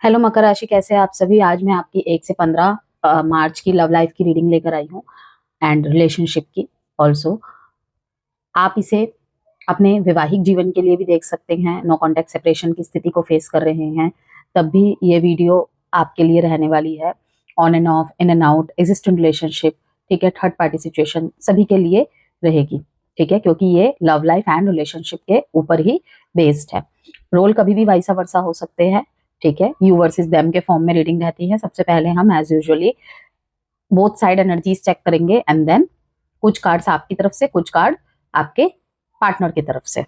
Hello मकर राशि, कैसे हैं आप सभी। आज मैं आपकी 1 से 15 मार्च की लव लाइफ की रीडिंग लेकर आई हूँ एंड रिलेशनशिप की ऑल्सो। आप इसे अपने वैवाहिक जीवन के लिए भी देख सकते हैं। नो कॉन्टैक्ट सेपरेशन की स्थिति को फेस कर रहे हैं तब भी ये वीडियो आपके लिए रहने वाली है। On end of, in and out, existent relationship, ठीक है, थर्ड पार्टी सिचुएशन, सभी के लिए रहेगी, ठीक है, क्योंकि ये लव लाइफ एंड रिलेशनशिप के ऊपर ही बेस्ड है। रोल कभी भी वाइसा वर्सा हो सकते हैं, ठीक है। यू वर्सेस देम के फॉर्म में रीडिंग रहती है। सबसे पहले हम as usually both side energies check करेंगे एंड देन कुछ कार्ड्स आपकी तरफ से, कुछ कार्ड आपके पार्टनर की तरफ से।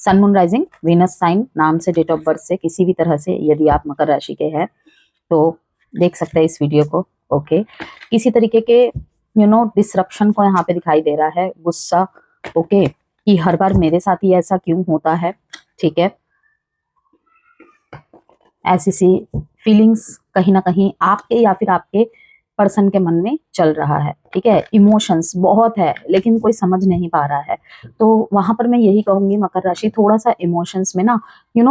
सन, मून, राइजिंग, वीनस साइन नाम से, डेट ऑफ बर्थ से, किसी भी तरह से यदि आप मकर राशि के हैं तो देख सकते हैं इस वीडियो को। ओके, किसी तरीके के डिसरप्शन को यहाँ पे दिखाई दे रहा है, गुस्सा, ओके, कि हर बार मेरे साथ ही ऐसा क्यों होता है, ठीक है। ऐसी सी फीलिंग्स कहीं ना कहीं आपके या फिर आपके पर्सन के मन में चल रहा है, ठीक है। इमोशंस बहुत है लेकिन कोई समझ नहीं पा रहा है, तो वहां पर मैं यही कहूंगी मकर राशि, थोड़ा सा इमोशंस में ना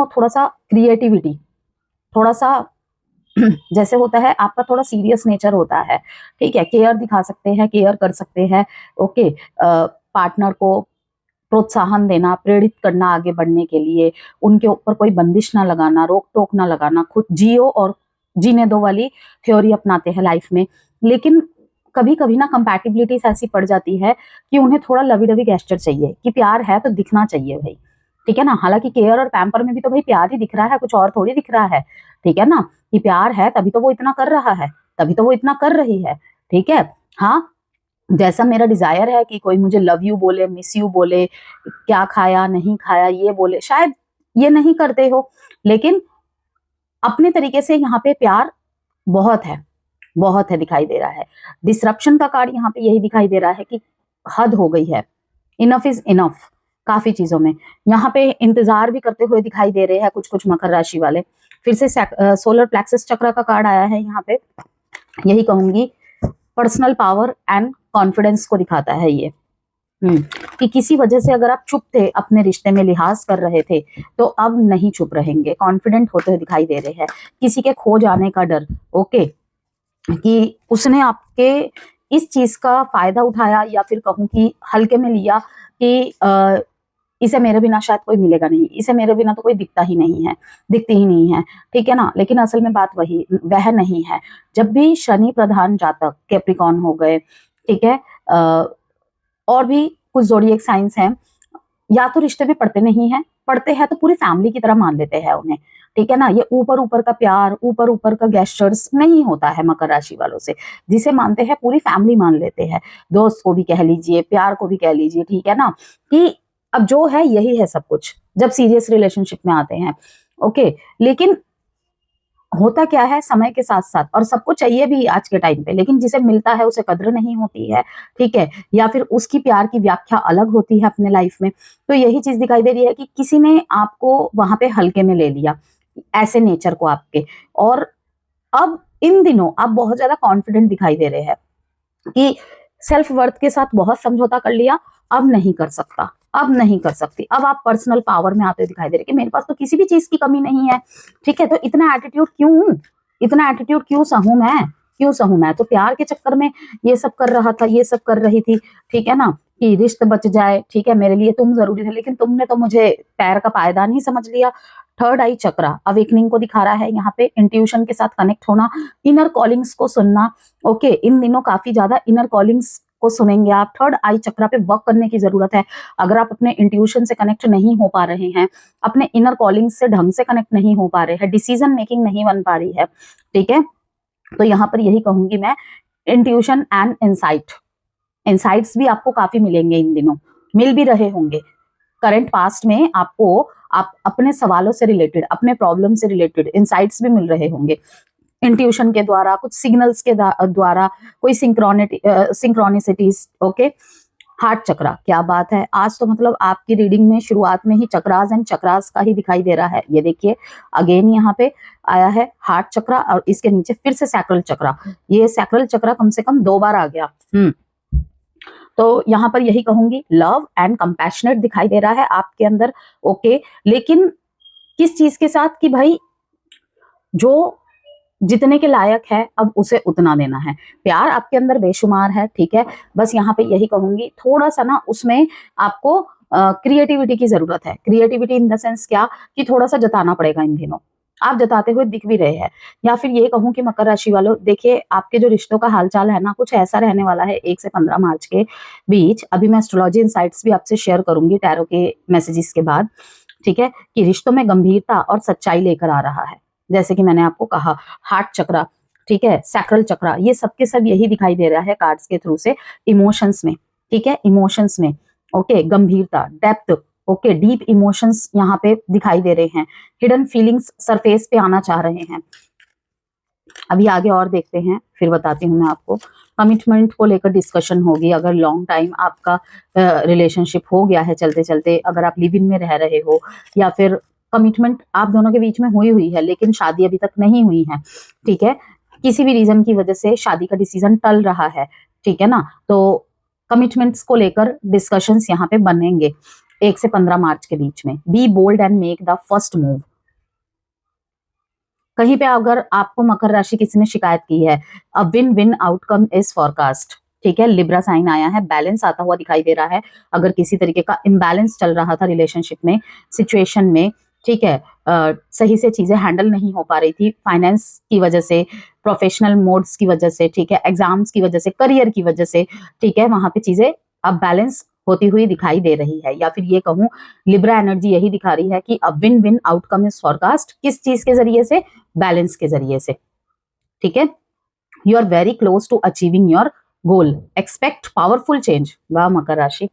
थोड़ा सा क्रिएटिविटी, थोड़ा सा जैसे होता है आपका थोड़ा सीरियस नेचर होता है, ठीक है। केयर दिखा सकते हैं, केयर कर सकते हैं, ओके। पार्टनर को प्रोत्साहन देना, प्रेरित करना आगे बढ़ने के लिए, उनके ऊपर कोई बंदिश ना लगाना, रोक टोक ना लगाना, खुद जियो और जीने दो वाली थ्योरी अपनाते हैं लाइफ में। लेकिन कभी कभी ना कंपैटिबिलिटीज ऐसी पड़ जाती है कि उन्हें थोड़ा लवी डवी गेस्चर चाहिए, कि प्यार है तो दिखना चाहिए भाई, ठीक है ना। हालांकि केयर और पैम्पर में भी तो भाई प्यार ही दिख रहा है, कुछ और थोड़ी दिख रहा है, ठीक है ना। कि प्यार है तभी तो वो इतना कर रहा है, तभी तो वो इतना कर रही है, ठीक है। हाँ, जैसा मेरा डिजायर है कि कोई मुझे लव यू बोले, मिस यू बोले, क्या खाया नहीं खाया ये बोले, शायद ये नहीं करते हो, लेकिन अपने तरीके से यहाँ पे प्यार बहुत है, बहुत है दिखाई दे रहा है। डिसरप्शन का कार्ड यहाँ पे यही दिखाई दे रहा है कि हद हो गई है, इनफ इज इनफ काफी चीजों में। यहाँ पे इंतजार भी करते हुए दिखाई दे रहे हैं कुछ कुछ मकर राशि वाले। फिर से सोलर प्लेक्सस चक्र का कार्ड आया है यहाँ पे, यही कहूंगी पर्सनल पावर एंड कॉन्फिडेंस को दिखाता है ये। कि किसी वजह से अगर आप चुप थे, अपने रिश्ते में लिहाज कर रहे थे, तो अब नहीं चुप रहेंगे, कॉन्फिडेंट होते हुए दिखाई दे रहे हैं। किसी के खो जाने का डर, ओके, कि उसने आपके इस चीज का फायदा उठाया या फिर कहूं कि हल्के में लिया कि इसे मेरे बिना शायद कोई मिलेगा नहीं, इसे मेरे बिना तो कोई दिखता ही नहीं है, दिखती ही नहीं है, ठीक है ना। लेकिन असल में बात वह नहीं है। जब भी शनि प्रधान जातक कैप्रिकॉन हो गए, ठीक है, और भी कुछ ज़ोडिएक साइंस हैं, या तो रिश्ते में पड़ते नहीं है, पड़ते हैं तो पूरी फैमिली की तरह मान लेते हैं उन्हें, ठीक है ना। ये ऊपर ऊपर का प्यार, ऊपर ऊपर का गेस्चर्स नहीं होता है मकर राशि वालों से, जिसे मानते हैं पूरी फैमिली मान लेते हैं, दोस्त को भी कह लीजिए, प्यार को भी कह लीजिए, ठीक है ना। कि अब जो है यही है सब कुछ जब सीरियस रिलेशनशिप में आते हैं, ओके। लेकिन होता क्या है, समय के साथ साथ, और सबको चाहिए भी आज के टाइम पे, लेकिन जिसे मिलता है उसे कद्र नहीं होती है, ठीक है, या फिर उसकी प्यार की व्याख्या अलग होती है अपने लाइफ में। तो यही चीज दिखाई दे रही है कि किसी ने आपको वहां पे हल्के में ले लिया, ऐसे नेचर को आपके, और अब इन दिनों आप बहुत ज्यादा कॉन्फिडेंट दिखाई दे रहे हैं कि सेल्फ वर्थ के साथ बहुत समझौता कर लिया, अब नहीं कर सकता, अब नहीं कर सकती। अब आप पर्सनल पावर में आते दिखाई दे रहे कि मेरे पास तो किसी भी चीज की कमी नहीं है, ठीक है। तो इतना एटीट्यूड क्यों, इतना एटीट्यूड क्यों सहूं मैं, क्यों सहूं मैं। तो प्यार के चक्कर में ये सब कर रहा था, ये सब कर रही थी, ठीक है ना, कि रिश्ते बच जाए, ठीक है, मेरे लिए तुम जरूरी थे, लेकिन तुमने तो मुझे पैर का पायदान ही समझ लिया। थर्ड आई चक्रा अवेकनिंग को दिखा रहा है यहाँ पे, इंट्यूशन के साथ कनेक्ट होना, इनर कॉलिंग्स को सुनना, ओके। इन दिनों काफी ज्यादा इनर कॉलिंग्स को सुनेंगे आप। थर्ड आई चक्रा पे वर्क करने की जरूरत है। अगर आप अपने इंट्यूशन से कनेक्ट नहीं हो पा रहे हैं, अपने इनर कॉलिंग से ढंग से कनेक्ट नहीं हो पा रहे हैं, डिसीजन मेकिंग नहीं बन पा रही है, ठीक है, तो यहाँ पर यही कहूंगी मैं, इंट्यूशन एंड इंसाइट, इंसाइट्स भी आपको काफी मिलेंगे इन दिनों, मिल भी रहे होंगे। करंट पास्ट में आपको आप अपने सवालों से रिलेटेड, अपने प्रॉब्लम से रिलेटेड इंसाइट्स भी मिल रहे होंगे इंट्यूशन के द्वारा, कुछ सिग्नल्स के द्वारा, कोई सिंक्रोनिसिटीज, ओके। हार्ट चक्रा, क्या बात है, आज तो मतलब आपकी रीडिंग में शुरुआत में ही चक्रास एंड चक्रास का ही दिखाई दे रहा है। ये देखिए अगेन यहाँ पे आया है हार्ट चक्रा, और इसके नीचे फिर से सैक्रल चक्रा। ये सैक्रल चक्रा कम से कम 2 बार आ गया। तो यहाँ पर यही कहूंगी, लव एंड कंपैशनेट दिखाई दे रहा है आपके अंदर, ओके। लेकिन किस चीज के साथ, कि भाई जो जितने के लायक है अब उसे उतना देना है। प्यार आपके अंदर बेशुमार है, ठीक है। बस यहाँ पे यही कहूंगी, थोड़ा सा ना उसमें आपको क्रिएटिविटी की जरूरत है। क्रिएटिविटी इन द सेंस क्या, कि थोड़ा सा जताना पड़ेगा इन दिनों, आप जताते हुए दिख भी रहे हैं। या फिर ये कहूं कि मकर राशि वालों, देखिए आपके जो रिश्तों का हालचाल है ना, कुछ ऐसा रहने वाला है 1 से 15 मार्च के बीच। अभी मैं एस्ट्रोलॉजी इनसाइट्स भी आपसे शेयर करूंगी टैरो के मैसेजेस के बाद, ठीक है, कि रिश्तों में गंभीरता और सच्चाई लेकर आ रहा है। जैसे कि मैंने आपको कहा, हार्ट चक्रा, ठीक है, सैक्रल चक्रा, ये सब के सब यही दिखाई दे रहा है कार्ड्स के थ्रू से। इमोशंस में, ठीक है, इमोशंस में, ओके, गंभीरता, डेप्थ, ओके, डीप इमोशंस यहाँ पे दिखाई दे रहे हैं। हिडन फीलिंग्स सरफेस पे आना चाह रहे हैं। अभी आगे और देखते हैं, फिर बताती हूँ मैं आपको। कमिटमेंट को लेकर डिस्कशन होगी। अगर लॉन्ग टाइम आपका रिलेशनशिप हो गया है चलते चलते, अगर आप लिव इन में रह रहे हो, या फिर कमिटमेंट आप दोनों के बीच में हुई है लेकिन शादी अभी तक नहीं हुई है, ठीक है, किसी भी रीजन की वजह से शादी का डिसीजन टल रहा है, ठीक है ना, तो कमिटमेंट्स को लेकर डिस्कशंस यहाँ पे बनेंगे 1 से 15 मार्च के बीच में। Be bold and make the first move. कहीं पे अगर आपको मकर राशि किसी ने शिकायत की है, a win win outcome is forecast, ठीक है, लिब्रा साइन आया है, बैलेंस आता हुआ दिखाई दे रहा है। अगर किसी तरीके का इम्बैलेंस चल रहा था रिलेशनशिप में, सिचुएशन में, ठीक है, सही से चीजें हैंडल नहीं हो पा रही थी, फाइनेंस की वजह से, प्रोफेशनल मोड्स की वजह से, ठीक है, एग्जाम्स की वजह से, करियर की वजह से, ठीक है, वहां पे चीजें अब बैलेंस होती हुई दिखाई दे रही है। या फिर ये कहूं, लिब्रा एनर्जी यही दिखा रही है कि अब win win outcome is forecast. किस चीज के जरिए से, बैलेंस के जरिए से, ठीक है। You are very close to achieving your goal, expect powerful change. वाह मकर राशि,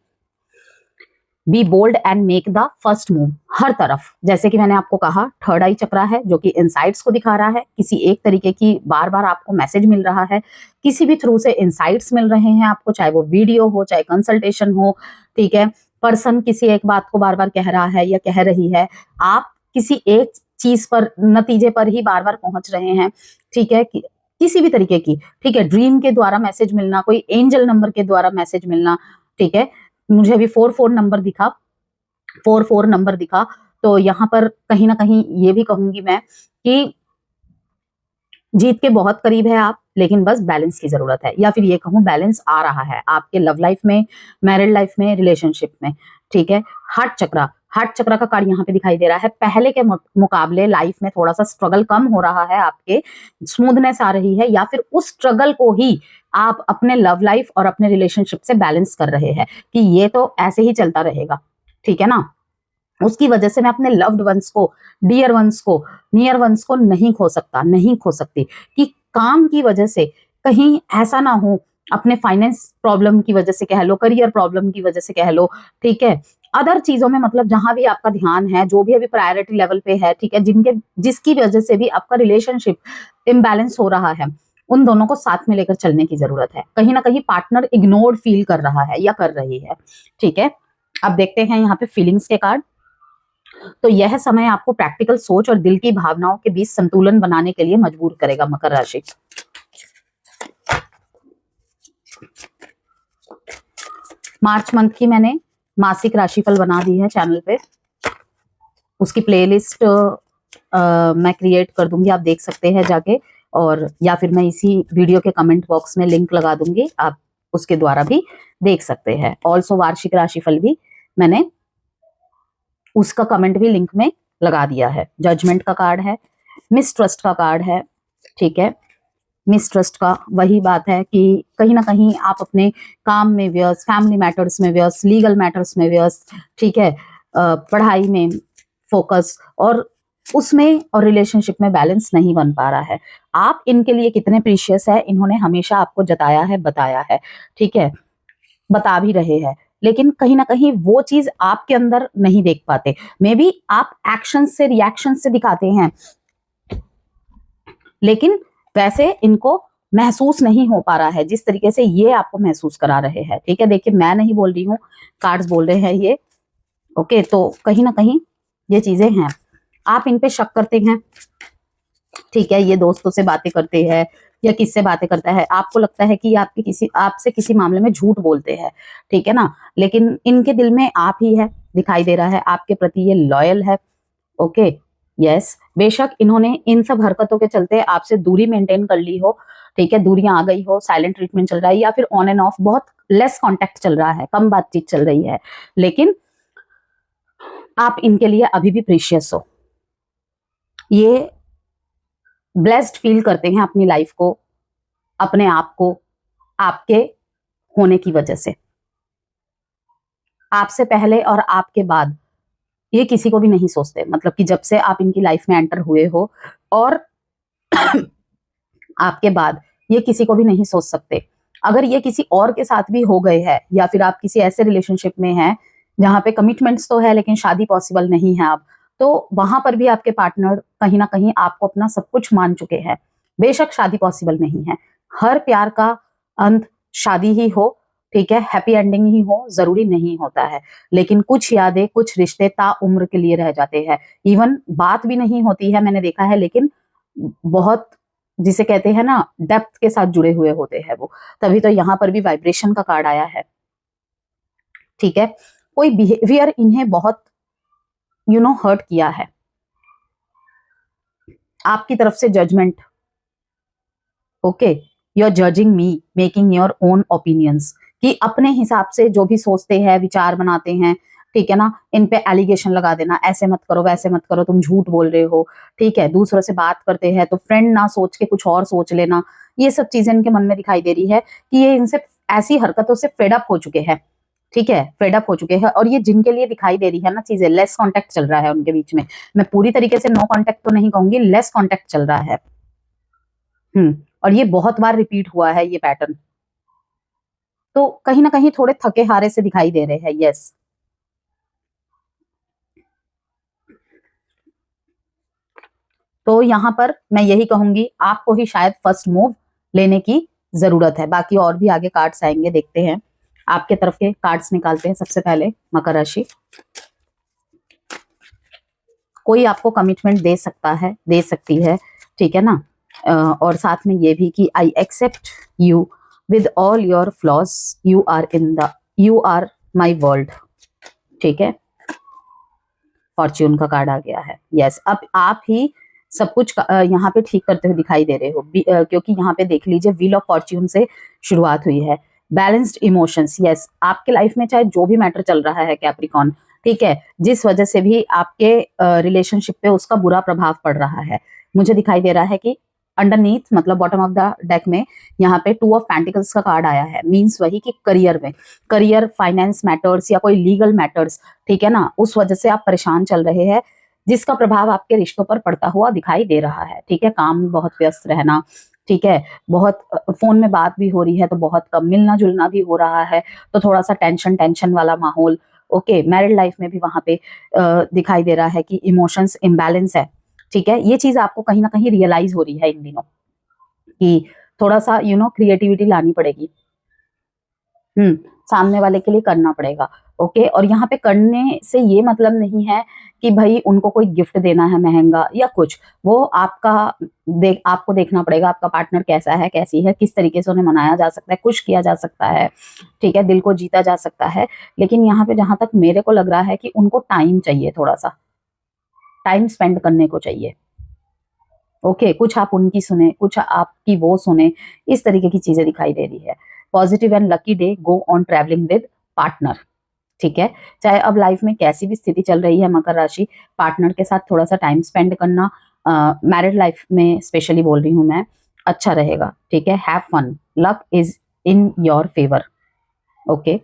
be bold and make the first move. हर तरफ, जैसे कि मैंने आपको कहा, थर्ड आई चक्रा है जो कि इनसाइट्स को दिखा रहा है। किसी एक तरीके की बार बार आपको मैसेज मिल रहा है, किसी भी थ्रू से इनसाइट्स मिल रहे हैं आपको, चाहे वो वीडियो हो, चाहे कंसल्टेशन हो, ठीक है। पर्सन किसी एक बात को बार बार कह रहा है या कह रही है, आप किसी एक चीज पर, नतीजे पर ही बार बार पहुंच रहे हैं, ठीक है, किसी भी तरीके की, ठीक है, ड्रीम के द्वारा मैसेज मिलना, कोई एंजल नंबर के द्वारा मैसेज मिलना, ठीक है। मुझे अभी 44 नंबर दिखा, 44 नंबर दिखा, तो यहाँ पर कहीं ना कहीं ये भी कहूंगी मैं कि जीत के बहुत करीब है आप, लेकिन बस बैलेंस की जरूरत है। या फिर ये कहूं, बैलेंस आ रहा है आपके लव लाइफ में, मैरिड लाइफ में, रिलेशनशिप में, ठीक है। हार्ट चक्रा, हार्ट चक्रा का कार्ड यहाँ पे दिखाई दे रहा है। पहले के मुकाबले लाइफ में थोड़ा सा स्ट्रगल कम हो रहा है आपके, स्मूथनेस आ रही है, या फिर उस स्ट्रगल को ही आप अपने लव लाइफ और अपने रिलेशनशिप से बैलेंस कर रहे हैं कि ये तो ऐसे ही चलता रहेगा, ठीक है ना। उसकी वजह से मैं अपने लव्ड वंस को, डियर वंस को, नियर वंस को नहीं खो सकता, नहीं खो सकती, कि काम की वजह से कहीं ऐसा ना हो, अपने फाइनेंस प्रॉब्लम की वजह से कह लो, करियर प्रॉब्लम की वजह से कह लो, ठीक है, अदर चीजों में, मतलब जहां भी आपका ध्यान है, जो भी अभी प्रायोरिटी लेवल पे है, ठीक है, जिसकी वजह से भी आपका रिलेशनशिप इम्बैलेंस हो रहा है, उन दोनों को साथ में लेकर चलने की जरूरत है। कहीं ना कहीं पार्टनर इग्नोर्ड फील कर रहा है या कर रही है, ठीक है। अब देखते हैं यहाँ पे फीलिंग्स के कार्ड। तो यह समय आपको प्रैक्टिकल सोच और दिल की भावनाओं के बीच संतुलन बनाने के लिए मजबूर करेगा मकर राशि। मार्च मंथ की मैंने मासिक राशिफल बना दी है चैनल पे, उसकी प्लेलिस्ट मैं क्रिएट कर दूंगी, आप देख सकते हैं जाके, और या फिर मैं इसी वीडियो के कमेंट बॉक्स में लिंक लगा दूंगी, आप उसके द्वारा भी देख सकते हैं। ऑल्सो वार्षिक राशिफल भी मैंने उसका कमेंट भी लिंक में लगा दिया है। जजमेंट का कार्ड है, मिसट्रस्ट का कार्ड है, ठीक है। मिसट्रस्ट का वही बात है कि कहीं ना कहीं आप अपने काम में व्यस्त, फैमिली मैटर्स में व्यस्त, लीगल मैटर्स में व्यस्त, ठीक है, पढ़ाई में फोकस, और उसमें और रिलेशनशिप में बैलेंस नहीं बन पा रहा है। आप इनके लिए कितने प्रीशियस है, इन्होंने हमेशा आपको जताया है, बताया है, ठीक है, बता भी रहे हैं, लेकिन कहीं ना कहीं वो चीज आपके अंदर नहीं देख पाते। मे बी आप एक्शन से, रिएक्शन से दिखाते हैं, लेकिन वैसे इनको महसूस नहीं हो पा रहा है जिस तरीके से ये आपको महसूस करा रहे हैं, ठीक है। देखिए, मैं नहीं बोल रही हूँ, कार्ड्स बोल रहे हैं ये, ओके। तो कहीं ना कहीं ये चीजें हैं, आप इन पे शक करते हैं, ठीक है, ये दोस्तों से बातें करते हैं या किससे बातें करता है, आपको लगता है कि आपसे किसी मामले में झूठ बोलते हैं, ठीक है ना, लेकिन इनके दिल में आप ही है, दिखाई दे रहा है, आपके प्रति ये लॉयल है, ओके। यस, बेशक इन्होंने इन सब हरकतों के चलते आपसे दूरी मेंटेन कर ली हो, ठीक है, दूरियां आ गई हो, साइलेंट ट्रीटमेंट चल रहा है, या फिर ऑन एंड ऑफ बहुत लेस कांटेक्ट चल रहा है, कम बातचीत चल रही है, लेकिन आप इनके लिए अभी भी प्रीशियस हो। ये ब्लेस्ड फील करते हैं अपनी लाइफ को, अपने आप को, आपके होने की वजह से। आपसे पहले और आपके बाद ये किसी को भी नहीं सोचते, मतलब कि जब से आप इनकी लाइफ में एंटर हुए हो और आपके बाद ये किसी को भी नहीं सोच सकते। अगर ये किसी और के साथ भी हो गए हैं, या फिर आप किसी ऐसे रिलेशनशिप में हैं जहां पे कमिटमेंट्स तो है लेकिन शादी पॉसिबल नहीं है अब, तो वहां पर भी आपके पार्टनर कहीं ना कहीं आपको अपना सब कुछ मान चुके हैं। बेशक शादी पॉसिबल नहीं है, हर प्यार का अंत शादी ही हो, ठीक है, हैप्पी एंडिंग ही हो, जरूरी नहीं होता है, लेकिन कुछ यादें, कुछ रिश्ते ताउम्र के लिए रह जाते हैं। इवन बात भी नहीं होती है, मैंने देखा है, लेकिन बहुत, जिसे कहते हैं ना, डेप्थ के साथ जुड़े हुए होते हैं वो। तभी तो यहाँ पर भी वाइब्रेशन का कार्ड आया है, ठीक है। कोई बिहेवियर इन्हें बहुत हर्ट किया है, आपकी तरफ से judgement, okay, you are judging me, making your own opinions, कि अपने हिसाब से जो भी सोचते हैं, विचार बनाते हैं, ठीक है ना, इन पे एलिगेशन लगा देना, ऐसे मत करो, वैसे मत करो, तुम झूठ बोल रहे हो, ठीक है, दूसरों से बात करते हैं तो फ्रेंड ना सोच के कुछ और सोच लेना, ये सब चीजें इनके मन में दिखाई दे रही है कि ये इनसे ऐसी हरकतों से फेड अप हो चुके हैं, ठीक है, फेड अप हो चुके हैं। और ये जिनके लिए दिखाई दे रही है ना चीजें, लेस कांटेक्ट चल रहा है उनके बीच में, मैं पूरी तरीके से नो कांटेक्ट तो नहीं कहूंगी, लेस कांटेक्ट चल रहा है। और ये बहुत बार रिपीट हुआ है ये पैटर्न, तो कहीं ना कहीं थोड़े थके हारे से दिखाई दे रहे हैं। यस, तो यहां पर मैं यही कहूंगी, आपको ही शायद फर्स्ट मूव लेने की जरूरत है। बाकी और भी आगे कार्ड्स आएंगे, देखते हैं, आपके तरफ के कार्ड्स निकालते हैं। सबसे पहले मकर राशि, कोई आपको कमिटमेंट दे सकता है, दे सकती है, ठीक है ना, और साथ में ये भी कि I accept you with all your flaws, you are my world, ठीक है। फॉर्च्यून का कार्ड आ गया है। यस, अब आप ही सब कुछ यहाँ पे ठीक करते हुए दिखाई दे रहे हो, क्योंकि यहाँ पे देख लीजिए, व्हील ऑफ फॉर्च्यून से शुरुआत हुई है। बैलेंस्ड इमोशंस, यस, आपके लाइफ में चाहे जो भी मैटर चल रहा है कैप्रिकॉन, ठीक है, जिस वजह से भी आपके रिलेशनशिप पे उसका बुरा प्रभाव पड़ रहा है, मुझे दिखाई दे रहा है कि अंडरनीथ, मतलब बॉटम ऑफ द डेक में यहाँ पे टू ऑफ पेंटिकल्स का कार्ड आया है। मीन्स वही कि करियर में, करियर, फाइनेंस मैटर्स या कोई लीगल मैटर्स, ठीक है ना, उस वजह से आप परेशान चल रहे हैं, जिसका प्रभाव आपके रिश्तों पर पड़ता हुआ दिखाई दे रहा है, ठीक है। काम में बहुत व्यस्त रहना, ठीक है, बहुत फोन में बात भी हो रही है तो बहुत कम मिलना जुलना भी हो रहा है, तो थोड़ा सा टेंशन टेंशन वाला माहौल, ओके। मैरिड लाइफ में भी वहां पे दिखाई दे रहा है कि इमोशंस इम्बैलेंस है, ठीक है। ये चीज आपको कहीं ना कहीं रियलाइज हो रही है इन दिनों कि थोड़ा सा क्रिएटिविटी लानी पड़ेगी, सामने वाले के लिए करना पड़ेगा, ओके। और यहाँ पे करने से ये मतलब नहीं है कि भाई उनको कोई गिफ्ट देना है महंगा या कुछ, वो आपको देखना पड़ेगा आपका पार्टनर कैसा है, कैसी है, किस तरीके से उन्हें मनाया जा सकता है, खुश किया जा सकता है, ठीक है, दिल को जीता जा सकता है। लेकिन यहाँ पे जहां तक मेरे को लग रहा है कि उनको टाइम चाहिए, थोड़ा सा टाइम स्पेंड करने को चाहिए, ओके। कुछ आप उनकी सुने, कुछ आपकी वो सुने, इस तरीके की चीजें दिखाई दे रही है। Positive and lucky day, go on travelling with partner, ठीक है। चाहे अब लाइफ में कैसी भी स्थिति चल रही है, मकर राशि, पार्टनर के साथ थोड़ा सा टाइम स्पेंड करना, मैरिड लाइफ में स्पेशली बोल रही हूँ मैं, अच्छा रहेगा, ठीक है। Have fun, luck is in your favour, okay.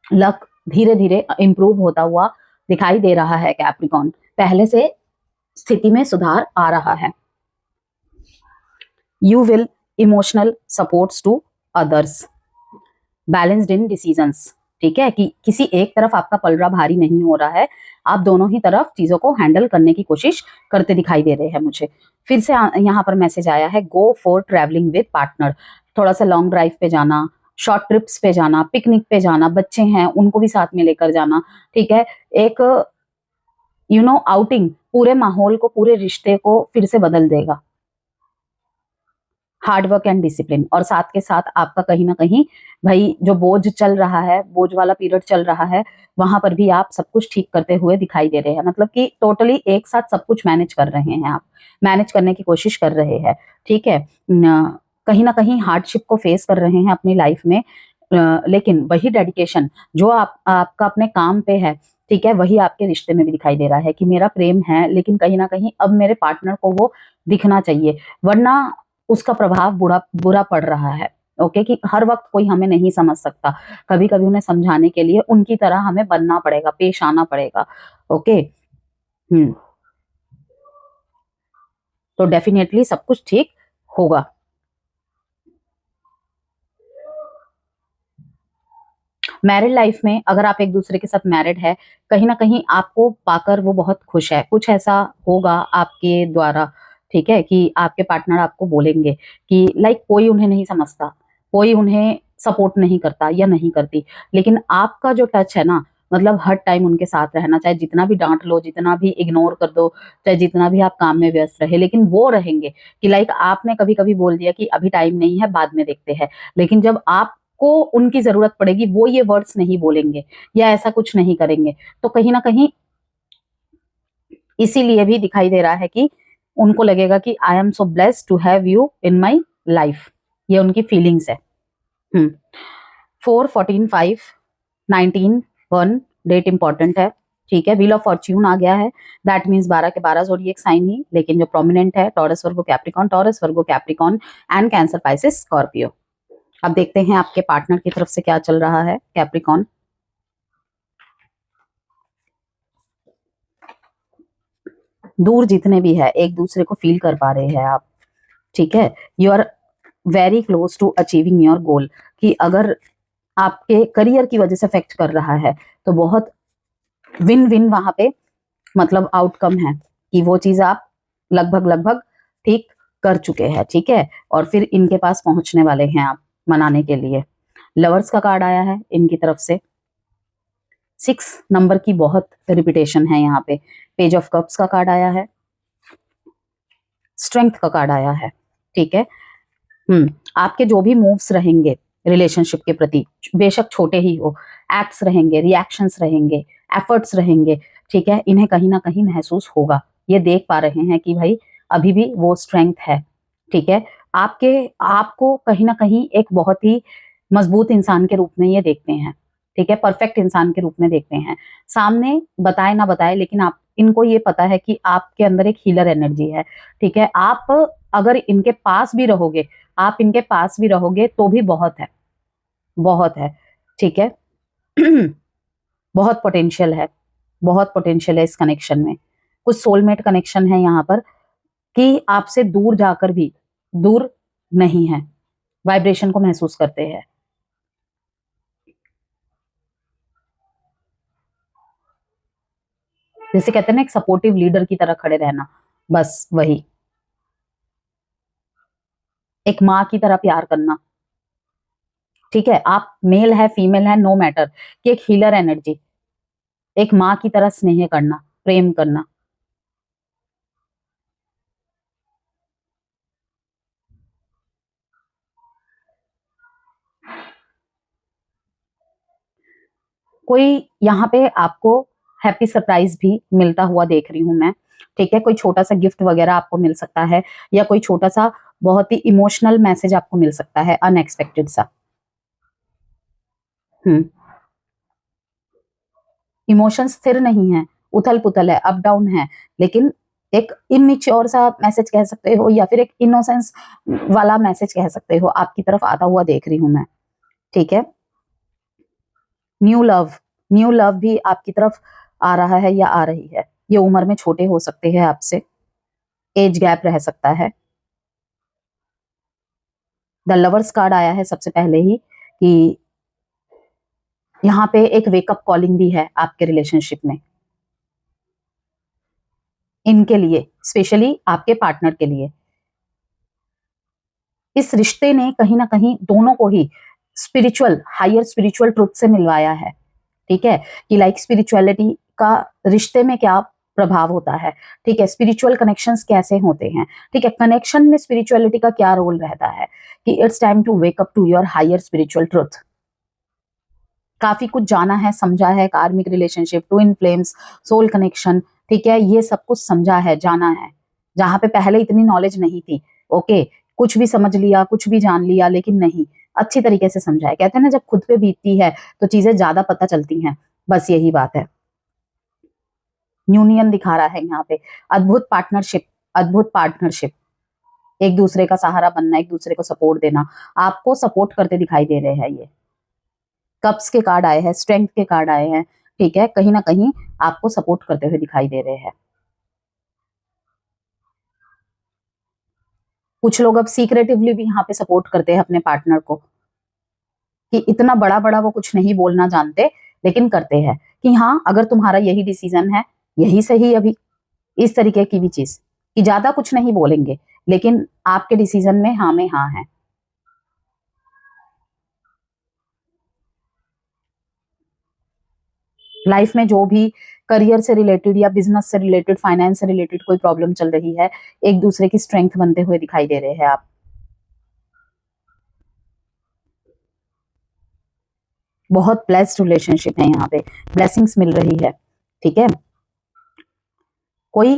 Luck धीरे धीरे इंप्रूव होता हुआ दिखाई दे रहा है कैप्रिकॉन, पहले से स्थिति में सुधार आ रहा है। You will emotional supports to others, balanced in decisions, ठीक है, कि किसी एक तरफ आपका पलड़ा भारी नहीं हो रहा है, आप दोनों ही तरफ चीजों को हैंडल करने की कोशिश करते दिखाई दे रहे हैं मुझे। फिर से यहाँ पर मैसेज आया है, go for travelling with partner, थोड़ा सा लॉन्ग ड्राइव पे जाना, शॉर्ट ट्रिप्स पे जाना, पिकनिक पे जाना, बच्चे हैं उनको भी साथ में लेकर जाना, ठीक है। एक आउटिंग पूरे माहौल को, पूरे रिश्ते को फिर से बदल देगा। हार्ड वर्क एंड डिसिप्लिन, और साथ के साथ आपका कहीं ना कहीं भाई जो बोझ चल रहा है, बोझ वाला पीरियड चल रहा है, वहां पर भी आप सब कुछ ठीक करते हुए दिखाई दे रहे हैं। मतलब कि टोटली एक साथ सब कुछ मैनेज कर रहे हैं, आप मैनेज करने की कोशिश कर रहे हैं। ठीक है, कहीं ना कहीं हार्डशिप को फेस कर रहे हैं अपनी लाइफ में, लेकिन वही डेडिकेशन जो आपका अपने काम पे है, ठीक है, वही आपके रिश्ते में भी दिखाई दे रहा है कि मेरा प्रेम है, लेकिन कहीं ना कहीं अब मेरे पार्टनर को वो दिखना चाहिए, वरना उसका प्रभाव बुरा बुरा पड़ रहा है। ओके, कि हर वक्त कोई हमें नहीं समझ सकता, कभी कभी उन्हें समझाने के लिए उनकी तरह हमें बनना पड़ेगा, पेश आना पड़ेगा। ओके। तो डेफिनेटली सब कुछ ठीक होगा। मैरिड लाइफ में अगर आप एक दूसरे के साथ मैरिड है, कहीं ना कहीं आपको पाकर वो बहुत खुश है, कुछ ऐसा होगा आपके द्वारा, ठीक है, कि आपके पार्टनर आपको बोलेंगे कि लाइक कोई उन्हें नहीं समझता, कोई उन्हें सपोर्ट नहीं करता या नहीं करती, लेकिन आपका जो टच है ना, मतलब हर टाइम उनके साथ रहना, चाहे जितना भी डांट लो, जितना भी इग्नोर कर दो, चाहे जितना भी आप काम में व्यस्त रहे, लेकिन वो रहेंगे कि लाइक आपने कभी कभी बोल दिया कि अभी टाइम नहीं है, बाद में देखते हैं, लेकिन जब आप को उनकी जरूरत पड़ेगी वो ये वर्ड्स नहीं बोलेंगे या ऐसा कुछ नहीं करेंगे। तो कहीं ना कहीं इसीलिए भी दिखाई दे रहा है कि उनको लगेगा कि I am so blessed to have you in my life, ये उनकी फीलिंग्स है। 4, 14, 5, 19, 1 डेट इंपॉर्टेंट है। ठीक है, व्हील ऑफ फॉर्च्यून आ गया है, दैट मीन्स 12 के 12 ज़ोडिएक साइन ही, लेकिन जो प्रोमिनेंट है taurus, Virgo, Capricorn, taurus, Virgo, Capricorn and cancer, Pisces, Scorpio. अब देखते हैं आपके पार्टनर की तरफ से क्या चल रहा है। कैप्रिकॉन, दूर जितने भी है एक दूसरे को फील कर पा रहे हैं आप, ठीक है, you are very close to achieving your goal, कि अगर आपके करियर की वजह से अफेक्ट कर रहा है तो बहुत विन विन वहां पे मतलब आउटकम है कि वो चीज आप लगभग लगभग ठीक कर चुके हैं। ठीक है, और फिर इनके पास पहुंचने वाले हैं आप मनाने के लिए। लवर्स का कार्ड आया है इनकी तरफ से, 6 नंबर की बहुत रिपीटेशन है यहाँ पे। पेज ऑफ कप्स का कार्ड आया है, स्ट्रेंथ का कार्ड आया है। ठीक है, आपके जो भी मूव्स रहेंगे रिलेशनशिप के प्रति, बेशक छोटे ही हो, एक्ट्स रहेंगे, रिएक्शंस रहेंगे, एफर्ट्स रहेंगे, ठीक है, इन्हें कहीं ना कहीं महसूस होगा। ये देख पा रहे हैं कि भाई अभी भी वो स्ट्रेंथ है। ठीक है, आपको कहीं ना कहीं एक बहुत ही मजबूत इंसान के रूप में ये देखते हैं। ठीक है, परफेक्ट इंसान के रूप में देखते हैं। सामने बताए ना बताए, लेकिन आप इनको ये पता है कि आपके अंदर एक हीलर एनर्जी है। ठीक है, आप अगर इनके पास भी रहोगे, आप इनके पास भी रहोगे तो भी बहुत है, बहुत है। ठीक है, बहुत पोटेंशियल है, बहुत पोटेंशियल है इस कनेक्शन में। कुछ सोलमेट कनेक्शन है यहाँ पर कि आपसे दूर जाकर भी दूर नहीं है, वाइब्रेशन को महसूस करते हैं। जैसे कहते हैं ना, एक सपोर्टिव लीडर की तरह खड़े रहना, बस वही, एक माँ की तरह प्यार करना। ठीक है, आप मेल है फीमेल है नो मैटर, कि एक हीलर एनर्जी, एक माँ की तरह स्नेह करना, प्रेम करना। कोई यहाँ पे आपको हैप्पी सरप्राइज भी मिलता हुआ देख रही हूं मैं। ठीक है, कोई छोटा सा गिफ्ट वगैरह आपको मिल सकता है, या कोई छोटा सा बहुत ही इमोशनल मैसेज आपको मिल सकता है, अनएक्सपेक्टेड सा। हम्म, इमोशन स्थिर नहीं है, उथल पुथल है, अप डाउन है, लेकिन एक इनमिच्योर सा मैसेज कह सकते हो, या फिर एक इनोसेंस वाला मैसेज कह सकते हो, आपकी तरफ आता हुआ देख रही हूं मैं। ठीक है, न्यू लव, न्यू लव भी आपकी तरफ आ रहा है या आ रही है। ये उम्र में छोटे हो सकते हैं आपसे, एज गैप रह सकता है। द लवर्स कार्ड आया है सबसे पहले ही, कि यहाँ पे एक वेकअप कॉलिंग भी है आपके रिलेशनशिप में, इनके लिए, स्पेशली आपके पार्टनर के लिए। इस रिश्ते ने कहीं ना कहीं दोनों को ही स्पिरिचुअल, हायर स्पिरिचुअल ट्रुथ से मिलवाया है। ठीक है, कि लाइक स्पिरिचुअलिटी का रिश्ते में क्या प्रभाव होता है। ठीक है, स्पिरिचुअल कनेक्शंस कैसे होते हैं, ठीक है, कनेक्शन में स्पिरिचुअलिटी का क्या रोल रहता है कि it's time to wake up to your higher spiritual truth. काफी कुछ जाना है, समझा है, karmic relationship, twin flames, soul connection, ठीक है, ये सब कुछ समझा है, जाना है, जहां पे पहले इतनी नॉलेज नहीं थी। ओके, कुछ भी समझ लिया, कुछ भी जान लिया, लेकिन नहीं, अच्छी तरीके से समझा है। कहते हैं ना, जब खुद पे बीतती है तो चीजें ज्यादा पता चलती हैं, बस यही बात है। यूनियन दिखा रहा है यहाँ पे, अद्भुत पार्टनरशिप, अद्भुत पार्टनरशिप, एक दूसरे का सहारा बनना, एक दूसरे को सपोर्ट देना, आपको सपोर्ट करते दिखाई दे रहे हैं। ये कप्स के कार्ड आए हैं, स्ट्रेंथ के कार्ड आए हैं, ठीक है, कहीं ना कहीं आपको सपोर्ट करते हुए दिखाई दे रहे हैं। कुछ लोग अब सीक्रेटिवली भी यहाँ पे सपोर्ट करते हैं अपने पार्टनर को, कि इतना बड़ा बड़ा वो कुछ नहीं बोलना जानते, लेकिन करते हैं कि हाँ, अगर तुम्हारा यही डिसीजन है, यही सही अभी, इस तरीके की भी चीज, कि ज्यादा कुछ नहीं बोलेंगे, लेकिन आपके डिसीजन में हाँ है। लाइफ में जो भी करियर से रिलेटेड या बिजनेस से रिलेटेड, फाइनेंस से रिलेटेड कोई प्रॉब्लम चल रही है, एक दूसरे की स्ट्रेंथ बनते हुए दिखाई दे रहे हैं आप। बहुत ब्लेस्ड रिलेशनशिप है यहाँ पे, ब्लेसिंग्स मिल रही है, ठीक है। कोई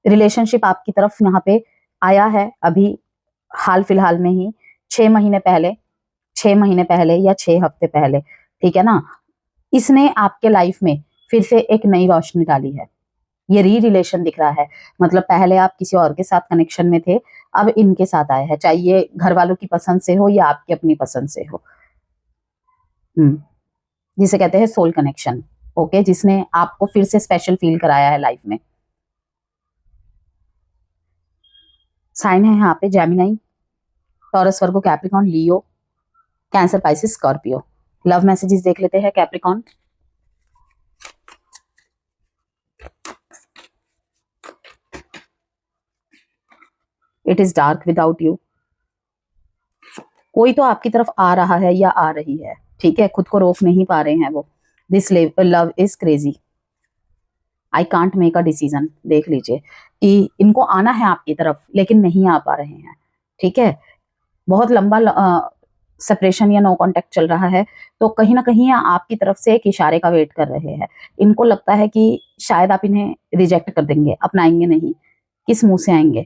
रिलेशनशिप आपकी तरफ यहाँ पे आया है अभी हाल फिलहाल में ही, 6 महीने पहले, 6 महीने पहले या 6 हफ्ते पहले, ठीक है ना, इसने आपके लाइफ में फिर से एक नई रोशनी डाली है। ये री रिलेशन दिख रहा है, मतलब पहले आप किसी और के साथ कनेक्शन में थे, अब इनके साथ आए हैं, चाहे ये घर वालों की पसंद से हो या आपकी अपनी पसंद से हो। जिसे कहते हैं सोल कनेक्शन। ओके, जिसने आपको फिर से स्पेशल फील कराया है लाइफ में। साइन है यहाँ पे Gemini, Taurus, Virgo, Capricorn, Leo, Cancer, Pisces, Scorpio. Love messages देख लेते हैं Capricorn. It is dark without you. कोई तो आपकी तरफ आ रहा है या आ रही है, ठीक है, खुद को रोक नहीं पा रहे हैं वो। This love is crazy, I can't make a decision. देख लीजिए कि इनको आना है आपकी तरफ, लेकिन नहीं आ पा रहे हैं, ठीक है। बहुत लंबा सेपरेशन या नो कांटेक्ट चल रहा है, तो कहीं ना कहीं आपकी तरफ से एक इशारे का वेट कर रहे हैं। इनको लगता है कि शायद आप इन्हें रिजेक्ट कर देंगे, अपनाएंगे नहीं, किस मुंह से आएंगे।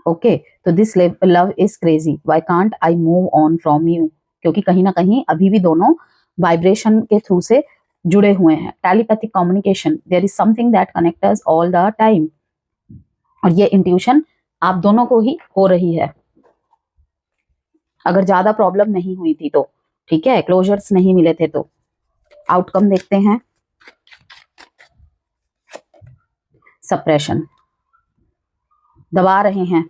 ओके, तो this love is crazy, why can't I move on from you, क्योंकि कहीं ना कहीं अभी भी दोनों वाइब्रेशन के थ्रू से जुड़े हुए हैं। Telepathic communication, there is something that connect us all the time, और ये इंट्यूशन आप दोनों को ही हो रही है। अगर ज्यादा प्रॉब्लम नहीं हुई थी तो, ठीक है, क्लोजर्स नहीं मिले थे तो। आउटकम देखते हैं, सप्रेशन, दबा रहे हैं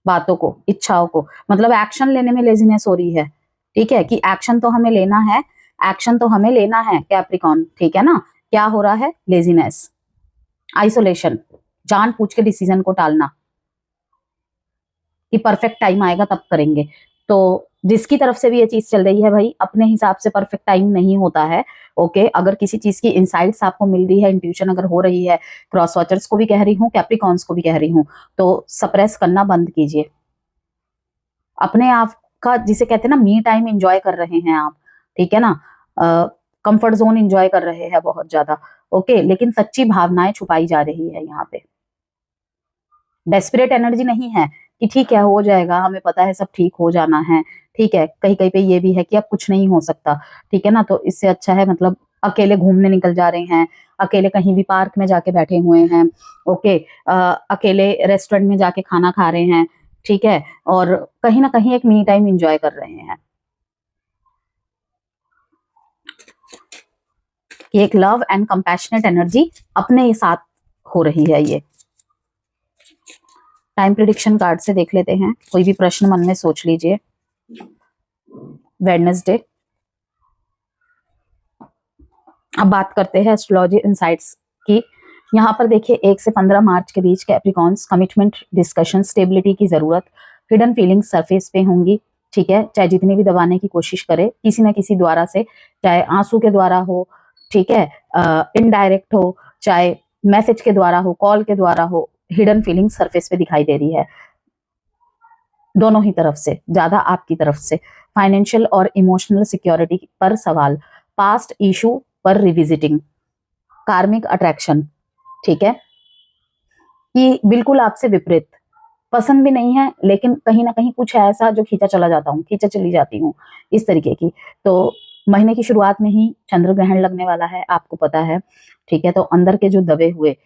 बातों को, इच्छाओं को, मतलब एक्शन लेने में लेजीनेस हो रही है, ठीक है, कि एक्शन तो हमें लेना है, एक्शन तो हमें लेना है कैप्रिकॉन, ठीक है ना। क्या हो रहा है, लेजीनेस, आइसोलेशन, जान पूछ के डिसीजन को टालना, कि परफेक्ट टाइम आएगा तब करेंगे। तो जिसकी तरफ से भी ये चीज चल रही है, भाई अपने हिसाब से परफेक्ट टाइम नहीं होता है। ओके, अगर किसी चीज की इनसाइट्स आपको मिल रही है, इंट्यूशन अगर हो रही है, क्रॉस वॉचर्स को भी कह रही हूँ, कैप्रिकॉन्स को भी कह रही हूँ, तो सप्रेस करना बंद कीजिए अपने आप का, जिसे कहते हैं ना मी टाइम एंजॉय कर रहे हैं आप, ठीक है ना, कंफर्ट जोन एंजॉय कर रहे हैं बहुत ज्यादा। ओके, लेकिन सच्ची भावनाएं छुपाई जा रही है यहाँ पे। डेस्परेट एनर्जी नहीं है कि ठीक है हो जाएगा, हमें पता है सब ठीक हो जाना है, ठीक है, कहीं कहीं पे ये भी है कि अब कुछ नहीं हो सकता, ठीक है ना। तो इससे अच्छा है, मतलब अकेले घूमने निकल जा रहे हैं, अकेले कहीं भी पार्क में जाके बैठे हुए हैं, ओके, अकेले रेस्टोरेंट में जाके खाना खा रहे हैं, ठीक है, और कहीं ना कहीं एक मी टाइम एंजॉय कर रहे हैं। कि एक लव एंड कंपैशनेट एनर्जी अपने साथ हो रही है। ये टाइम प्रिडिक्शन कार्ड से देख लेते हैं, कोई भी प्रश्न मन में सोच लीजिए। वेडनेसडे, अब बात करते हैं एस्ट्रोलॉजी इनसाइट्स की। यहाँ पर देखिए 1 से 15 मार्च के बीच कैप्रिकॉन्स, कमिटमेंट, डिस्कशन, स्टेबिलिटी की जरूरत, हिडन फीलिंग्स सरफेस पे होंगी, ठीक है, चाहे जितनी भी दबाने की कोशिश करे किसी ना किसी द्वारा से, चाहे आंसू के द्वारा हो, ठीक है, इनडायरेक्ट हो, चाहे मैसेज के द्वारा हो, कॉल के द्वारा हो, हिडन फीलिंग सरफेस पे दिखाई दे रही है दोनों ही तरफ से, ज्यादा आपकी तरफ से। फाइनेंशियल और इमोशनल सिक्योरिटी पर सवाल, पास्ट इशू पर रिविजिटिंग, कार्मिक अट्रैक्शन, ठीक है, कि बिल्कुल आपसे विपरीत, पसंद भी नहीं है लेकिन कहीं ना कहीं कुछ है ऐसा जो खींचा चला जाता हूँ, खींचा चली जाती हूँ, इस तरीके की। तो महीने की शुरुआत में ही चंद्र ग्रहण लगने वाला है, आपको पता है, ठीक है। तो अंदर के जो दबे हुए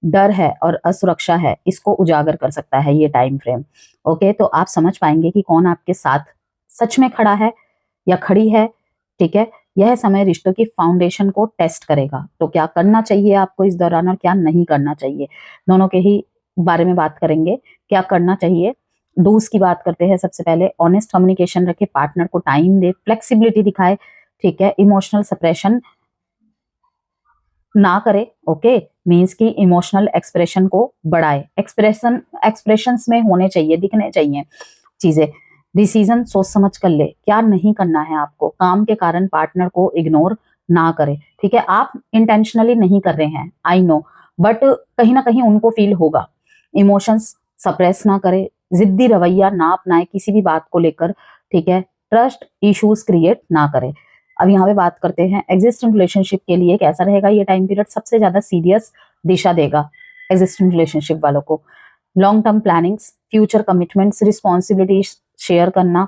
डर है और असुरक्षा है, इसको उजागर कर सकता है ये टाइम फ्रेम। ओके, तो आप समझ पाएंगे कि कौन आपके साथ सच में खड़ा है या खड़ी है, ठीक है। यह समय रिश्तों की फाउंडेशन को टेस्ट करेगा, तो क्या करना चाहिए आपको इस दौरान और क्या नहीं करना चाहिए, दोनों के ही बारे में बात करेंगे। क्या करना चाहिए, डूज की बात करते हैं। सबसे पहले ऑनेस्ट कम्युनिकेशन रखे, पार्टनर को टाइम दे, फ्लेक्सिबिलिटी दिखाए, ठीक है। इमोशनल सप्रेशन ना करे, ओके, मीन्स की इमोशनल एक्सप्रेशन को बढ़ाए, एक्सप्रेशंस में होने चाहिए, दिखने चाहिए चीजें। डिसीजन सोच समझ कर ले, क्या नहीं करना है आपको, काम के कारण पार्टनर को इग्नोर ना करे, ठीक है। आप इंटेंशनली नहीं कर रहे हैं, आई नो, बट कहीं ना कहीं उनको फील होगा। इमोशंस सप्रेस ना करे, जिद्दी रवैया ना अपनाए किसी भी बात को लेकर, ठीक है। ट्रस्ट इश्यूज क्रिएट ना करे। अब यहाँ पे बात करते हैं एग्जिस्टिंग रिलेशनशिप के लिए कैसा रहेगा ये टाइम पीरियड। सबसे ज्यादा सीरियस दिशा देगा एग्जिस्टिंग रिलेशनशिप वालों को। Long term plannings, future commitments, responsibilities share करना,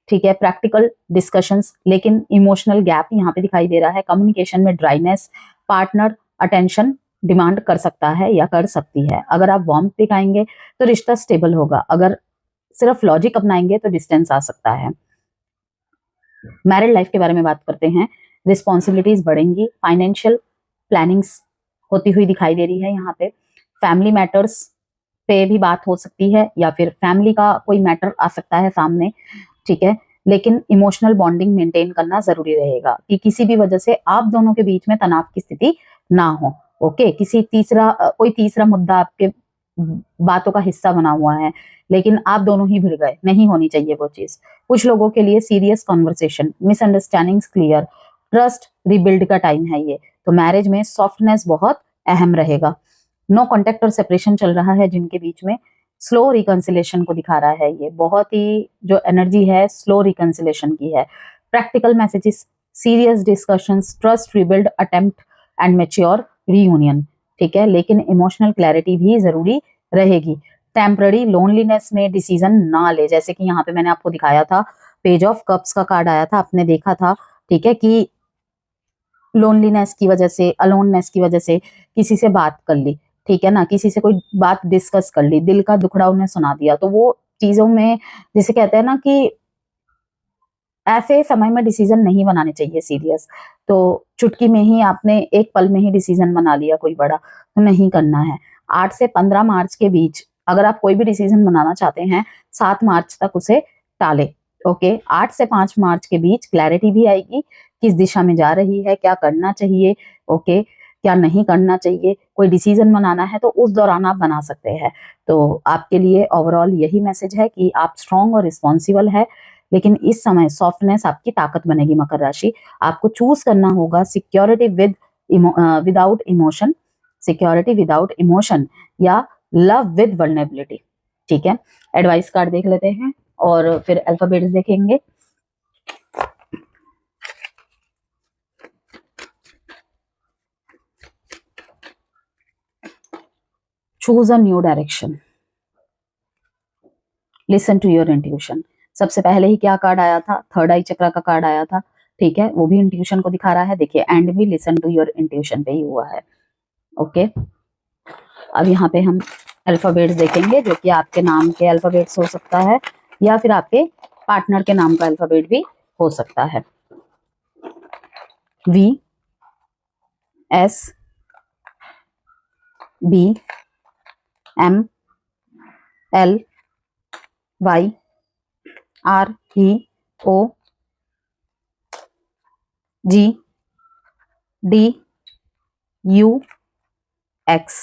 ठीक है। प्रैक्टिकल डिस्कशंस, लेकिन इमोशनल गैप यहाँ पे दिखाई दे रहा है। कम्युनिकेशन में ड्राइनेस, पार्टनर अटेंशन डिमांड कर सकता है या कर सकती है। अगर आप वार्मथ दिखाएंगे तो रिश्ता स्टेबल होगा, अगर सिर्फ लॉजिक अपनाएंगे तो डिस्टेंस आ सकता है। मैरिड लाइफ के बारे में बात करते हैं। रिस्पॉन्सिबिलिटीज बढ़ेंगी, फाइनेंशियल प्लानिंग्स होती हुई दिखाई दे रही है यहाँ पे। फैमिली मैटर्स पे भी बात हो सकती है या फिर फैमिली का कोई मैटर आ सकता है सामने, ठीक है। लेकिन इमोशनल बॉन्डिंग मेंटेन करना जरूरी रहेगा कि किसी भी वजह से आप दोनों के बीच में तनाव की स्थिति ना हो, ओके। कोई तीसरा मुद्दा आपके बातों का हिस्सा बना हुआ है लेकिन आप दोनों ही भिड़ गए, नहीं होनी चाहिए वो चीज। कुछ लोगों के लिए serious conversation, misunderstandings clear, trust rebuild का टाइम है ये। तो मैरिज में सॉफ्टनेस बहुत अहम रहेगा। नो कॉन्टेक्ट और सेपरेशन चल रहा है जिनके बीच में, स्लो रिकंसिलेशन को दिखा रहा है ये। बहुत ही जो एनर्जी है स्लो रिकंसिलेशन की है। Practical messages, serious discussions, trust rebuild attempt and mature reunion, ठीक है। लेकिन इमोशनल क्लैरिटी भी जरूरी रहेगी। टेम्पररी लोनलीनेस में डिसीजन ना ले, जैसे कि यहाँ पे मैंने आपको दिखाया था, पेज ऑफ कप्स का कार्ड आया था, आपने देखा था, ठीक है, कि लोनलीनेस की वजह से, अलोननेस की वजह से किसी से बात कर ली, ठीक है ना, किसी से कोई बात डिस्कस कर ली, दिल का दुखड़ा उन्हें सुना दिया, तो वो चीजों में जिसे कहते हैं ना कि ऐसे समय में डिसीजन नहीं बनाने चाहिए सीरियस। तो चुटकी में ही आपने एक पल में ही डिसीजन बना लिया कोई बड़ा, तो नहीं करना है। 8 से 15 मार्च के बीच अगर आप कोई भी डिसीजन बनाना चाहते हैं, 7 मार्च तक उसे टाले, ओके। 8 से 5 मार्च के बीच क्लैरिटी भी आएगी, किस दिशा में जा रही है, क्या करना चाहिए, ओके, क्या नहीं करना चाहिए। कोई डिसीजन बनाना है तो उस दौरान आप बना सकते हैं। तो आपके लिए ओवरऑल यही मैसेज है कि आप स्ट्रांग और रिस्पॉन्सिबल है, लेकिन इस समय सॉफ्टनेस आपकी ताकत बनेगी। मकर राशि, आपको चूज करना होगा security without emotion, security without emotion या लव विद वल्नरेबिलिटी, ठीक है। एडवाइस कार्ड देख लेते हैं और फिर अल्फाबेट्स देखेंगे। Choose a new direction, listen to your intuition. सबसे पहले ही क्या कार्ड आया था, थर्ड आई चक्र का कार्ड आया था, ठीक है, वो भी इंट्यूशन को दिखा रहा है। देखिए एंड भी लिसन टू योर इंट्यूशन पे ही हुआ है, ओके। अब यहाँ पे हम अल्फाबेट्स देखेंगे जो कि आपके नाम के अल्फाबेट्स हो सकता है या फिर आपके पार्टनर के नाम का अल्फाबेट भी हो सकता है। V, S, B, M, L, Y, R, E, O, G, D, U, X,